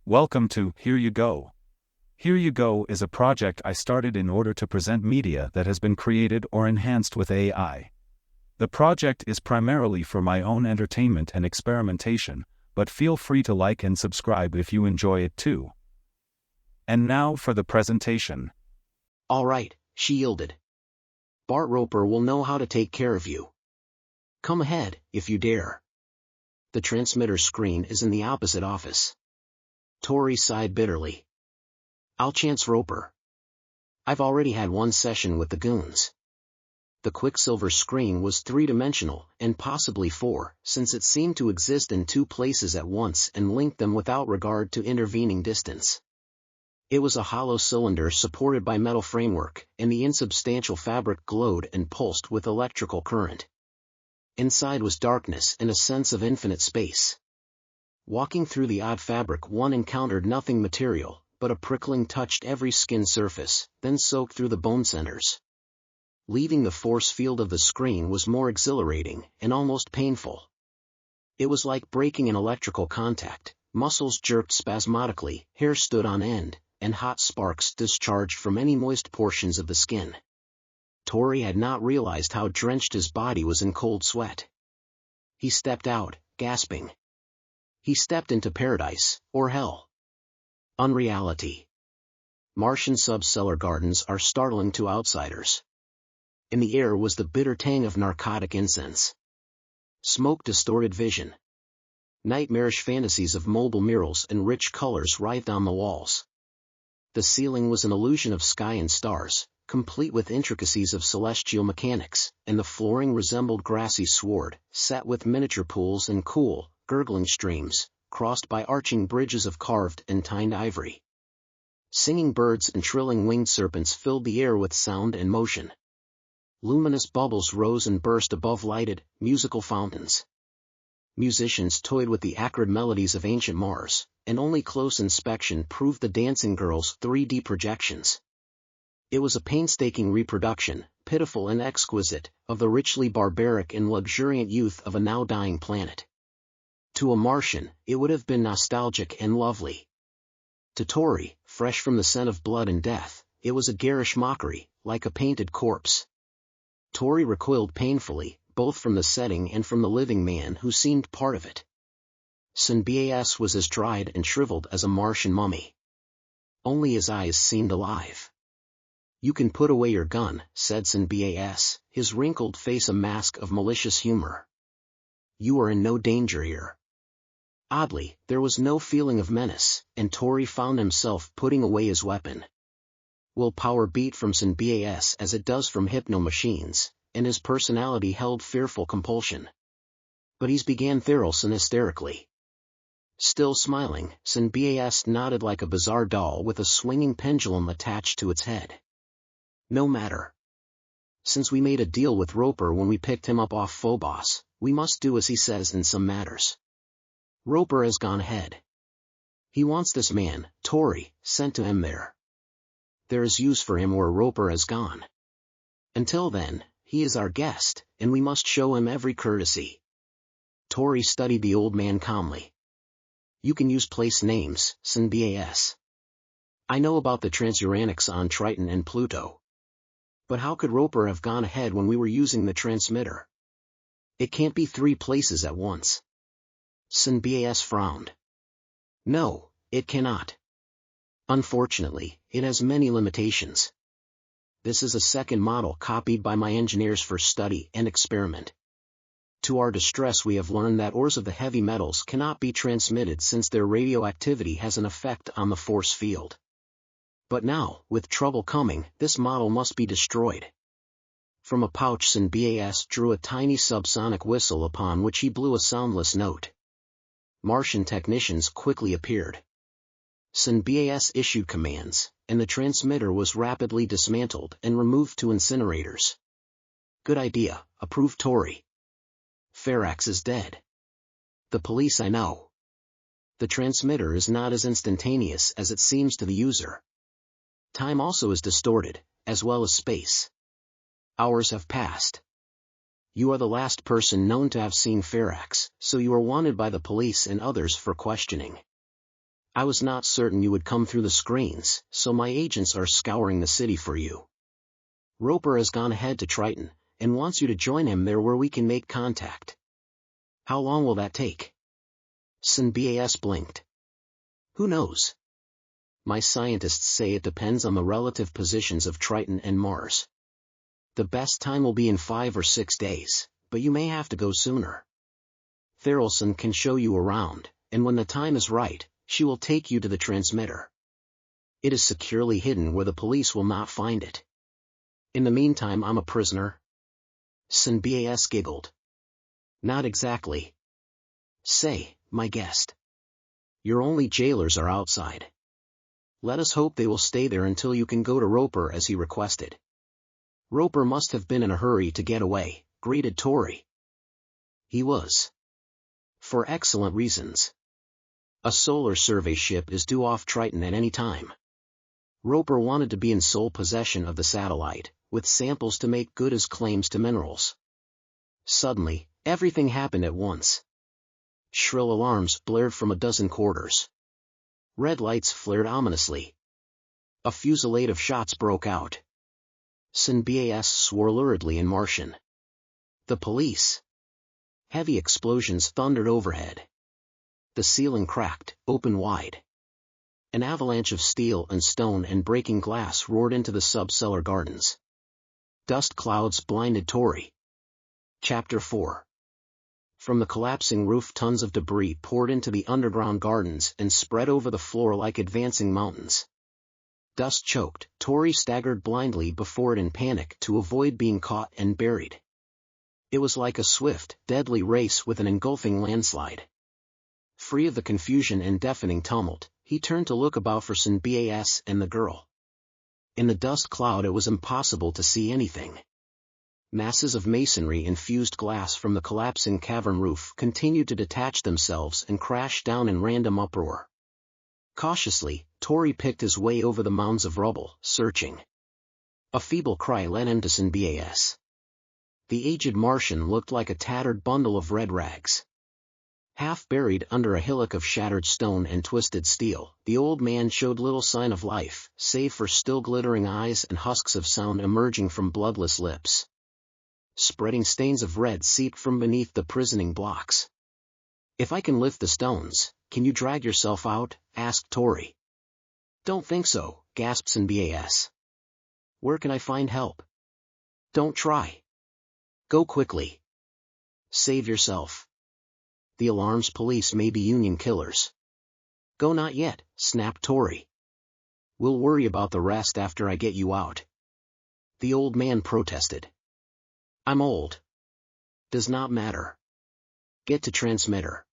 Welcome to Here You Go. Here You Go is a project I started in order to present media that has been created or enhanced with AI. The project is primarily for my own entertainment and experimentation, but feel free to like and subscribe if you enjoy it too. And now for the presentation. All right, she yielded. Bart Roper will know how to take care of you. Come ahead, if you dare. The transmitter screen is in the opposite office. Tori sighed bitterly. I'll chance Roper. I've already had one session with the goons. The Quicksilver screen was three-dimensional, and possibly four, since it seemed to exist in two places at once and linked them without regard to intervening distance. It was a hollow cylinder supported by metal framework, and the insubstantial fabric glowed and pulsed with electrical current. Inside was darkness and a sense of infinite space. Walking through the odd fabric, one encountered nothing material, but a prickling touched every skin surface, then soaked through the bone centers. Leaving the force field of the screen was more exhilarating and almost painful. It was like breaking an electrical contact. Muscles jerked spasmodically, hair stood on end, and hot sparks discharged from any moist portions of the skin. Tori had not realized how drenched his body was in cold sweat. He stepped out, gasping. He stepped into paradise, or hell. Unreality. Martian subcellar gardens are startling to outsiders. In the air was the bitter tang of narcotic incense. Smoke distorted vision. Nightmarish fantasies of mobile murals and rich colors writhed on the walls. The ceiling was an illusion of sky and stars, complete with intricacies of celestial mechanics, and the flooring resembled grassy sward, set with miniature pools and cool, gurgling streams, crossed by arching bridges of carved and tined ivory. Singing birds and trilling winged serpents filled the air with sound and motion. Luminous bubbles rose and burst above lighted, musical fountains. Musicians toyed with the acrid melodies of ancient Mars, and only close inspection proved the dancing girls' 3D projections. It was a painstaking reproduction, pitiful and exquisite, of the richly barbaric and luxuriant youth of a now dying planet. To a Martian, it would have been nostalgic and lovely. To Tori, fresh from the scent of blood and death, it was a garish mockery, like a painted corpse. Tori recoiled painfully, both from the setting and from the living man who seemed part of it. Bas was as dried and shriveled as a Martian mummy. Only his eyes seemed alive. "You can put away your gun," said Bas, his wrinkled face a mask of malicious humor. "You are in no danger here." Oddly, there was no feeling of menace, and Tori found himself putting away his weapon. Willpower beat from Bas as it does from hypno-machines, and his personality held fearful compulsion. But he began Therelson hysterically. Still smiling, Bas nodded like a bizarre doll with a swinging pendulum attached to its head. "No matter. Since we made a deal with Roper when we picked him up off Phobos, we must do as he says in some matters. Roper has gone ahead. He wants this man, Tori, sent to him there. There is use for him where Roper has gone. Until then, he is our guest, and we must show him every courtesy." Tori studied the old man calmly. "You can use place names, Bas. I know about the transuranics on Triton and Pluto. But how could Roper have gone ahead when we were using the transmitter? It can't be three places at once." Bas frowned. "No, it cannot. Unfortunately, it has many limitations. This is a second model copied by my engineers for study and experiment. To our distress we have learned that ores of the heavy metals cannot be transmitted since their radioactivity has an effect on the force field. But now, with trouble coming, this model must be destroyed." From a pouch Bas drew a tiny subsonic whistle upon which he blew a soundless note. Martian technicians quickly appeared. Bas issued commands, and the transmitter was rapidly dismantled and removed to incinerators. "Good idea," approved Tori. "Ferax is dead. The police I know. The transmitter is not as instantaneous as it seems to the user. Time also is distorted, as well as space. Hours have passed. You are the last person known to have seen Ferax, so you are wanted by the police and others for questioning. I was not certain you would come through the screens, so my agents are scouring the city for you. Roper has gone ahead to Triton, and wants you to join him there where we can make contact. How long will that take? Bas blinked. Who knows? My scientists say it depends on the relative positions of Triton and Mars. The best time will be in 5 or 6 days, but you may have to go sooner. Therelson can show you around, and when the time is right, she will take you to the transmitter. It is securely hidden where the police will not find it. In the meantime, I'm a prisoner. Bas giggled. Not exactly. Say, my guest. Your only jailers are outside. Let us hope they will stay there until you can go to Roper as he requested. Roper must have been in a hurry to get away, greeted Tori. He was. For excellent reasons. A solar survey ship is due off Triton at any time. Roper wanted to be in sole possession of the satellite, with samples to make good his claims to minerals. Suddenly, everything happened at once. Shrill alarms blared from a dozen quarters. Red lights flared ominously. A fusillade of shots broke out. Bas swore luridly in Martian. The police. Heavy explosions thundered overhead. The ceiling cracked, open wide. An avalanche of steel and stone and breaking glass roared into the subcellar gardens. Dust clouds blinded Tori. Chapter 4. From the collapsing roof, tons of debris poured into the underground gardens and spread over the floor like advancing mountains. Dust choked, Tori staggered blindly before it in panic to avoid being caught and buried. It was like a swift, deadly race with an engulfing landslide. Free of the confusion and deafening tumult, he turned to look about for Bas and the girl. In the dust cloud it was impossible to see anything. Masses of masonry-infused glass from the collapsing cavern roof continued to detach themselves and crash down in random uproar. Cautiously, Tori picked his way over the mounds of rubble, searching. A feeble cry led him to Bas. The aged Martian looked like a tattered bundle of red rags. Half buried under a hillock of shattered stone and twisted steel, the old man showed little sign of life, save for still glittering eyes and husks of sound emerging from bloodless lips. Spreading stains of red seeped from beneath the prisoning blocks. If I can lift the stones, can you drag yourself out? Asked Tori. Don't think so, gasped Bas. Where can I find help? Don't try. Go quickly. Save yourself. The alarms police may be Union killers. Go not yet, snapped Tori. We'll worry about the rest after I get you out. The old man protested. I'm old. Does not matter. Get to transmitter.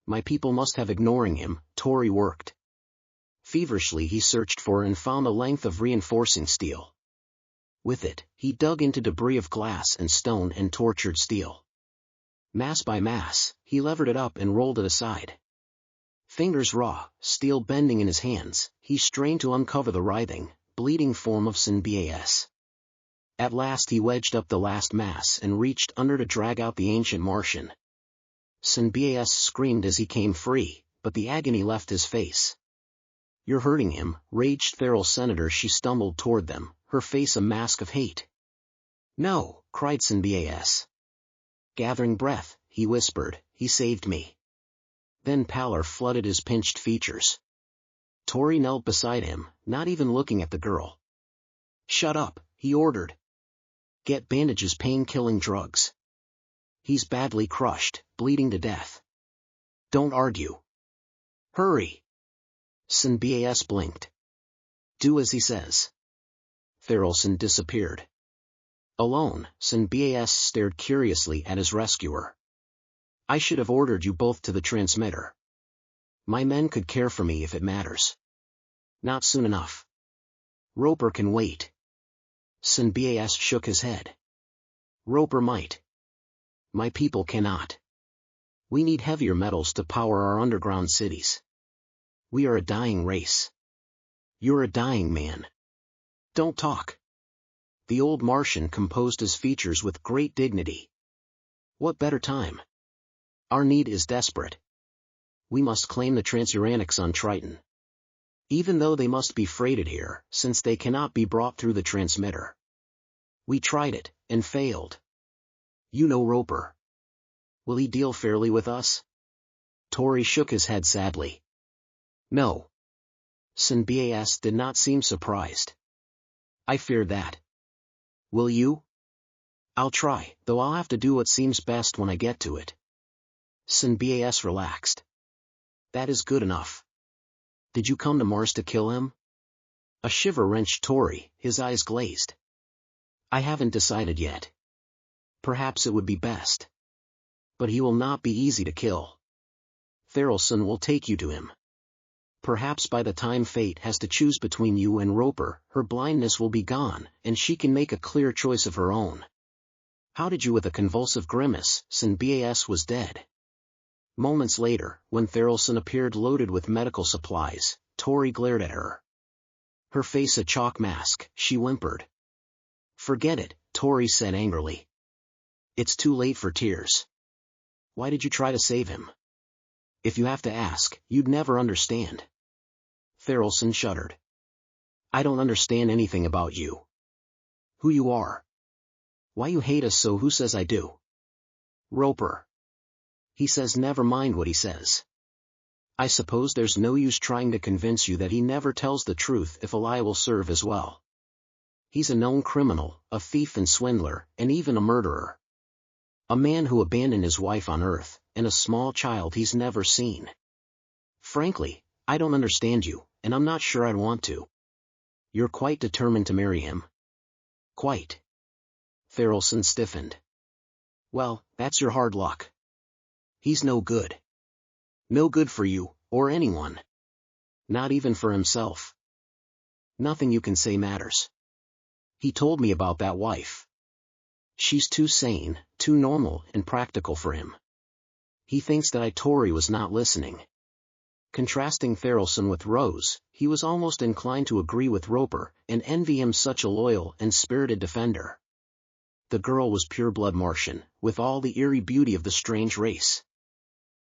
My people must have ignoring him, Tori worked. Feverishly he searched for and found a length of reinforcing steel. With it, he dug into debris of glass and stone and tortured steel. Mass by mass, he levered it up and rolled it aside. Fingers raw, steel bending in his hands, he strained to uncover the writhing, bleeding form of Bas. At last he wedged up the last mass and reached under to drag out the ancient Martian. Bas screamed as he came free, but the agony left his face. You're hurting him, raged feral senator. She stumbled toward them, her face a mask of hate. No, cried Bas. Gathering breath, he whispered, he saved me. Then pallor flooded his pinched features. Tori knelt beside him, not even looking at the girl. Shut up, he ordered. Get bandages, pain-killing drugs. He's badly crushed, bleeding to death. Don't argue. Hurry. Bas blinked. Do as he says. Therelson disappeared. Alone, Bas stared curiously at his rescuer. I should have ordered you both to the transmitter. My men could care for me if it matters. Not soon enough. Roper can wait. Bas shook his head. Roper might. My people cannot. We need heavier metals to power our underground cities. We are a dying race. You're a dying man. Don't talk. The old Martian composed his features with great dignity. What better time? Our need is desperate. We must claim the transuranics on Triton. Even though they must be freighted here, since they cannot be brought through the transmitter. We tried it, and failed. You know Roper. Will he deal fairly with us? Tory shook his head sadly. No. Bas did not seem surprised. I fear that. Will you? I'll try, though I'll have to do what seems best when I get to it. Bas relaxed. That is good enough. Did you come to Mars to kill him? A shiver wrenched Tory, his eyes glazed. I haven't decided yet. Perhaps it would be best. But he will not be easy to kill. Tharelson will take you to him. Perhaps by the time fate has to choose between you and Roper, her blindness will be gone, and she can make a clear choice of her own. How did you? With a convulsive grimace, Bas was dead. Moments later, when Tharelson appeared loaded with medical supplies, Tory glared at her. Her face a chalk mask, she whimpered. Forget it, Tory said angrily. It's too late for tears. Why did you try to save him? If you have to ask, you'd never understand. Tharelson shuddered. I don't understand anything about you. Who you are. Why you hate us so. Who says I do? Roper. He says never mind what he says. I suppose there's no use trying to convince you that he never tells the truth if a lie will serve as well. He's a known criminal, a thief and swindler, and even a murderer. A man who abandoned his wife on Earth, and a small child he's never seen. Frankly, I don't understand you, and I'm not sure I'd want to. You're quite determined to marry him? Quite. Tharelson stiffened. Well, that's your hard luck. He's no good. No good for you, or anyone. Not even for himself. Nothing you can say matters. He told me about that wife. She's too sane, too normal and practical for him. He thinks that Tory was not listening. Contrasting Tharelson with Rose, he was almost inclined to agree with Roper and envy him such a loyal and spirited defender. The girl was pure-blood Martian, with all the eerie beauty of the strange race.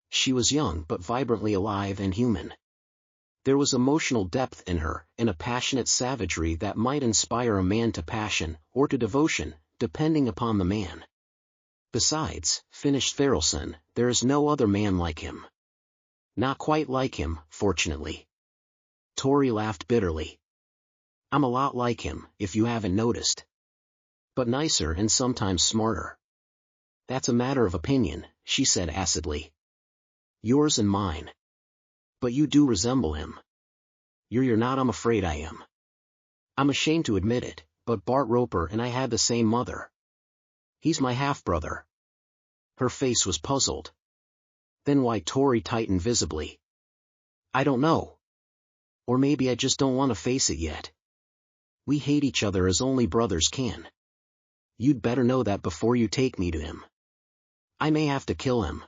She was young but vibrantly alive and human. There was emotional depth in her, and a passionate savagery that might inspire a man to passion, or to devotion, depending upon the man. Besides, finished Tharelson, there is no other man like him. Not quite like him, fortunately. Tory laughed bitterly. I'm a lot like him, if you haven't noticed. But nicer and sometimes smarter. That's a matter of opinion, she said acidly. Yours and mine. But you do resemble him. You're not. I'm afraid I am. I'm ashamed to admit it, but Bart Roper and I had the same mother. He's my half-brother. Her face was puzzled. Then why? Tory tightened visibly. I don't know. Or maybe I just don't want to face it yet. We hate each other as only brothers can. You'd better know that before you take me to him. I may have to kill him.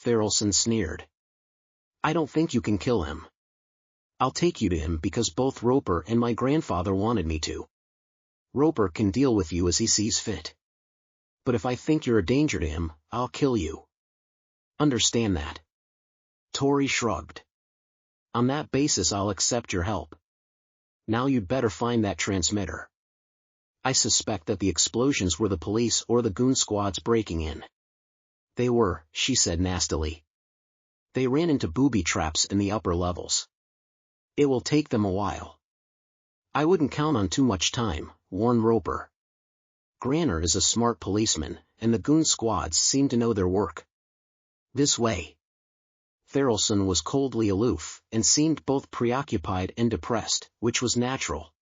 Tharelson sneered. I don't think you can kill him. I'll take you to him because both Roper and my grandfather wanted me to. Roper can deal with you as he sees fit. But if I think you're a danger to him, I'll kill you. Understand that? Tory shrugged. On that basis I'll accept your help. Now you'd better find that transmitter. I suspect that the explosions were the police or the goon squads breaking in. They were, she said nastily. They ran into booby traps in the upper levels. It will take them a while. I wouldn't count on too much time, warned Roper. Granner is a smart policeman, and the goon squads seem to know their work. This way. Tharelson was coldly aloof, and seemed both preoccupied and depressed, which was natural.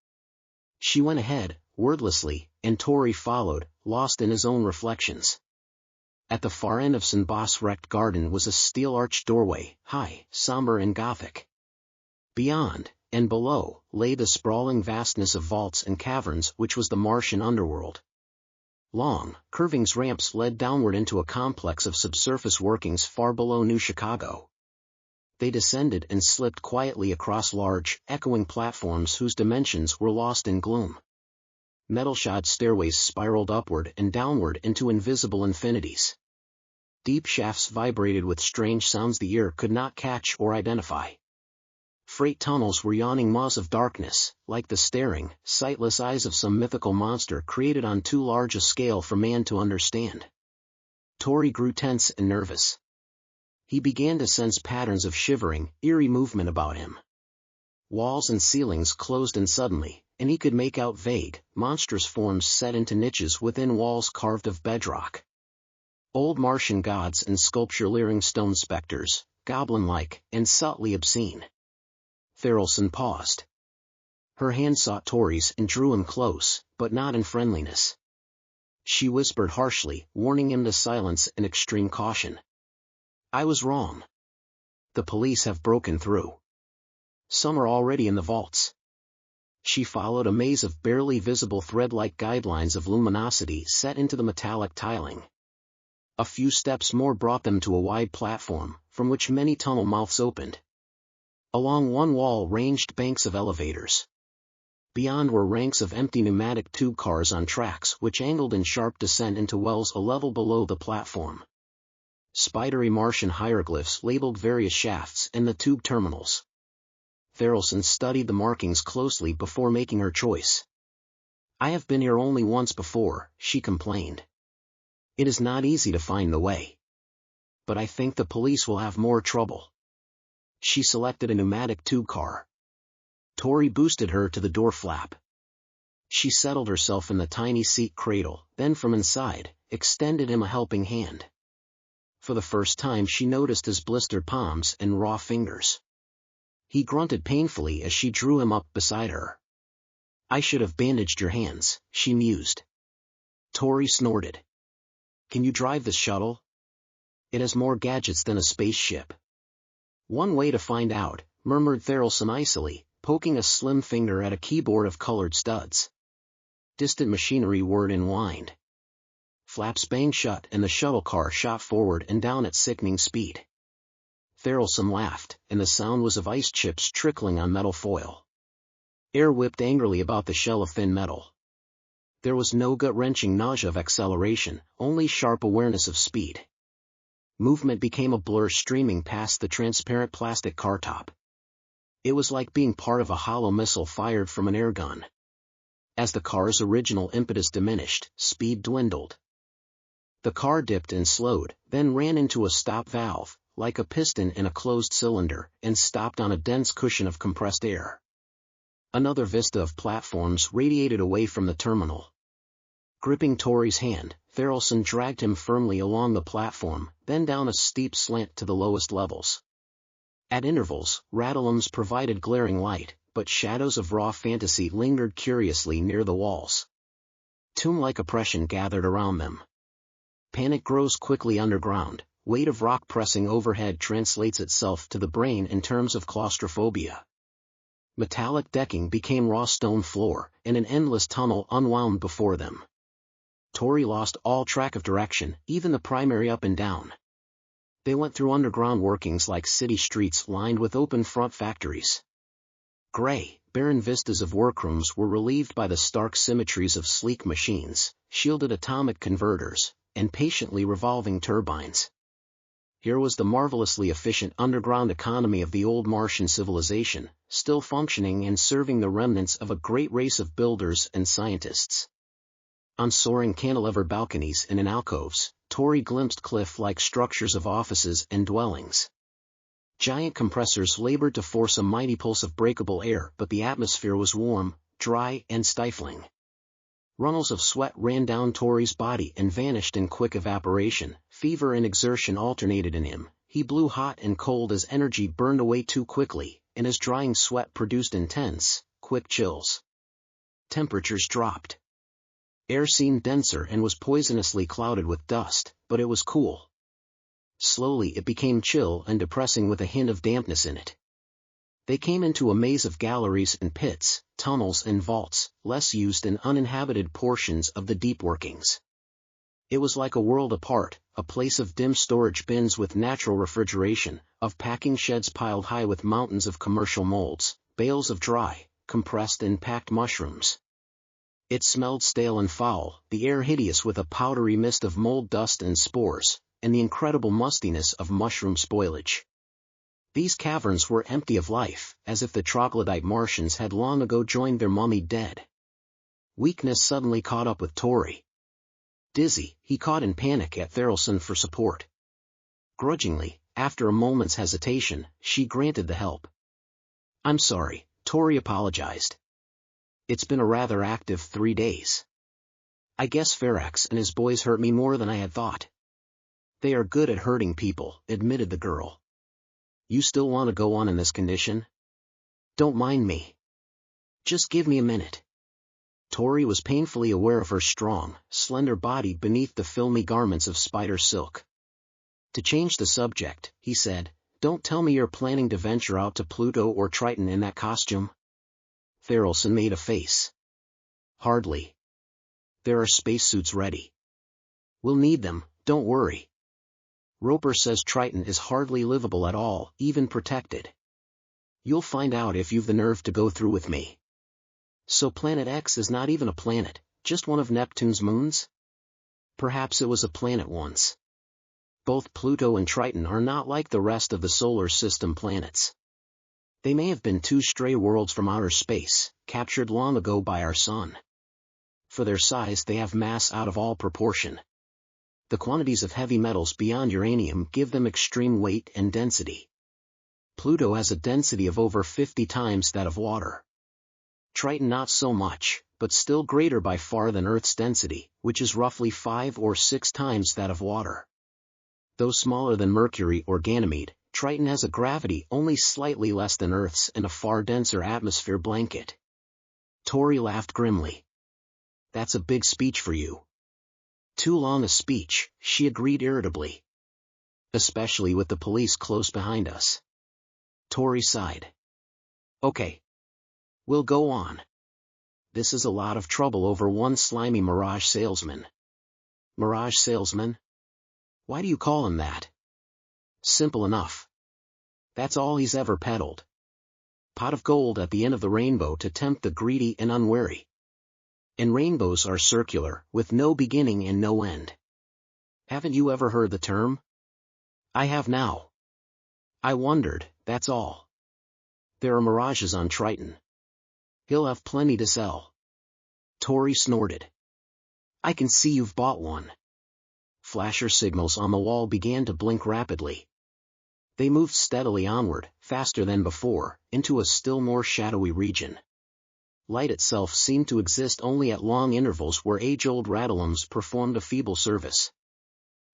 She went ahead, wordlessly, and Tory followed, lost in his own reflections. At the far end of Bas' wrecked garden was a steel-arched doorway, high, somber and gothic. Beyond, and below, lay the sprawling vastness of vaults and caverns which was the Martian underworld. Long, curving ramps led downward into a complex of subsurface workings far below New Chicago. They descended and slipped quietly across large, echoing platforms whose dimensions were lost in gloom. Metal-shod stairways spiraled upward and downward into invisible infinities. deep shafts vibrated with strange sounds the ear could not catch or identify. Freight tunnels were yawning maws of darkness, like the staring, sightless eyes of some mythical monster created on too large a scale for man to understand. Tori grew tense and nervous. He began to sense patterns of shivering, eerie movement about him. Walls and ceilings closed in suddenly, and he could make out vague, monstrous forms set into niches within walls carved of bedrock. Old Martian gods and sculpture-leering stone specters, goblin-like, and subtly obscene. Therelson paused. Her hand sought Tori's and drew him close, but not in friendliness. She whispered harshly, warning him to silence and extreme caution. I was wrong. The police have broken through. Some are already in the vaults. She followed a maze of barely visible thread-like guidelines of luminosity set into the metallic tiling. A few steps more brought them to a wide platform, from which many tunnel mouths opened. Along one wall ranged banks of elevators. Beyond were ranks of empty pneumatic tube cars on tracks which angled in sharp descent into wells a level below the platform. Spidery Martian hieroglyphs labeled various shafts and the tube terminals. Therelson studied the markings closely before making her choice. I have been here only once before, she complained. It is not easy to find the way. But I think the police will have more trouble. She selected a pneumatic tube car. Tori boosted her to the door flap. She settled herself in the tiny seat cradle, then from inside, extended him a helping hand. For the first time she noticed his blistered palms and raw fingers. He grunted painfully as she drew him up beside her. I should have bandaged your hands, she mused. Tori snorted. Can you drive this shuttle? It has more gadgets than a spaceship. One way to find out, murmured Therelson icily, poking a slim finger at a keyboard of colored studs. Distant machinery whirred and whined. Flaps banged shut and the shuttle car shot forward and down at sickening speed. Therelson laughed, and the sound was of ice chips trickling on metal foil. Air whipped angrily about the shell of thin metal. There was no gut-wrenching nausea of acceleration, only sharp awareness of speed. Movement became a blur streaming past the transparent plastic car top. It was like being part of a hollow missile fired from an air gun. As the car's original impetus diminished, speed dwindled. The car dipped and slowed, then ran into a stop valve, like a piston in a closed cylinder, and stopped on a dense cushion of compressed air. Another vista of platforms radiated away from the terminal. Gripping Tori's hand, Therelson dragged him firmly along the platform, then down a steep slant to the lowest levels. At intervals, rattleums provided glaring light, but shadows of raw fantasy lingered curiously near the walls. Tomb-like oppression gathered around them. Panic grows quickly underground. Weight of rock pressing overhead translates itself to the brain in terms of claustrophobia. Metallic decking became raw stone floor, and an endless tunnel unwound before them. Tori lost all track of direction, even the primary up and down. They went through underground workings like city streets lined with open front factories. Gray, barren vistas of workrooms were relieved by the stark symmetries of sleek machines, shielded atomic converters, and patiently revolving turbines. Here was the marvelously efficient underground economy of the old Martian civilization, still functioning and serving the remnants of a great race of builders and scientists. On soaring cantilever balconies and in alcoves, Tori glimpsed cliff-like structures of offices and dwellings. Giant compressors labored to force a mighty pulse of breakable air, but the atmosphere was warm, dry, and stifling. Runnels of sweat ran down Tori's body and vanished in quick evaporation. Fever and exertion alternated in him. He blew hot and cold as energy burned away too quickly, and his drying sweat produced intense, quick chills. Temperatures dropped. Air seemed denser and was poisonously clouded with dust, but it was cool. Slowly it became chill and depressing with a hint of dampness in it. They came into a maze of galleries and pits, tunnels and vaults, less used and uninhabited portions of the deep workings. It was like a world apart, a place of dim storage bins with natural refrigeration, of packing sheds piled high with mountains of commercial molds, bales of dry, compressed and packed mushrooms. It smelled stale and foul, the air hideous with a powdery mist of mold dust and spores, and the incredible mustiness of mushroom spoilage. These caverns were empty of life, as if the troglodyte Martians had long ago joined their mummied dead. Weakness suddenly caught up with Tori. Dizzy, he caught in panic at Tharelson for support. Grudgingly, after a moment's hesitation, she granted the help. "I'm sorry," Tori apologized. "It's been a rather active 3 days. I guess Ferax and his boys hurt me more than I had thought." "They are good at hurting people," admitted the girl. "You still want to go on in this condition?" "Don't mind me. Just give me a minute." Tori was painfully aware of her strong, slender body beneath the filmy garments of spider silk. To change the subject, he said, "Don't tell me you're planning to venture out to Pluto or Triton in that costume?" Tharelson made a face. "Hardly. There are spacesuits ready. We'll need them, don't worry. Roper says Triton is hardly livable at all, even protected. You'll find out if you've the nerve to go through with me." "So Planet X is not even a planet, just one of Neptune's moons?" "Perhaps it was a planet once. Both Pluto and Triton are not like the rest of the solar system planets. They may have been 2 stray worlds from outer space, captured long ago by our sun. For their size they have mass out of all proportion. The quantities of heavy metals beyond uranium give them extreme weight and density. Pluto has a density of over 50 times that of water. Triton not so much, but still greater by far than Earth's density, which is roughly 5 or 6 times that of water. Though smaller than Mercury or Ganymede, Triton has a gravity only slightly less than Earth's and a far denser atmosphere blanket." Tori laughed grimly. "That's a big speech for you." "Too long a speech," she agreed irritably. "Especially with the police close behind us." Tori sighed. "Okay. We'll go on. This is a lot of trouble over one slimy Mirage salesman." "Mirage salesman? Why do you call him that?" "Simple enough. That's all he's ever peddled. Pot of gold at the end of the rainbow to tempt the greedy and unwary. And rainbows are circular, with no beginning and no end. Haven't you ever heard the term?" "I have now. I wondered, that's all. There are mirages on Triton. He'll have plenty to sell." Tori snorted. "I can see you've bought one." Flasher signals on the wall began to blink rapidly. They moved steadily onward, faster than before, into a still more shadowy region. Light itself seemed to exist only at long intervals where age-old radulums performed a feeble service.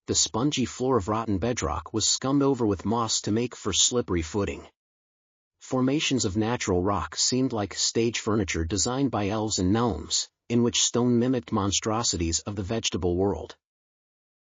The spongy floor of rotten bedrock was scummed over with moss to make for slippery footing. Formations of natural rock seemed like stage furniture designed by elves and gnomes, in which stone mimicked monstrosities of the vegetable world.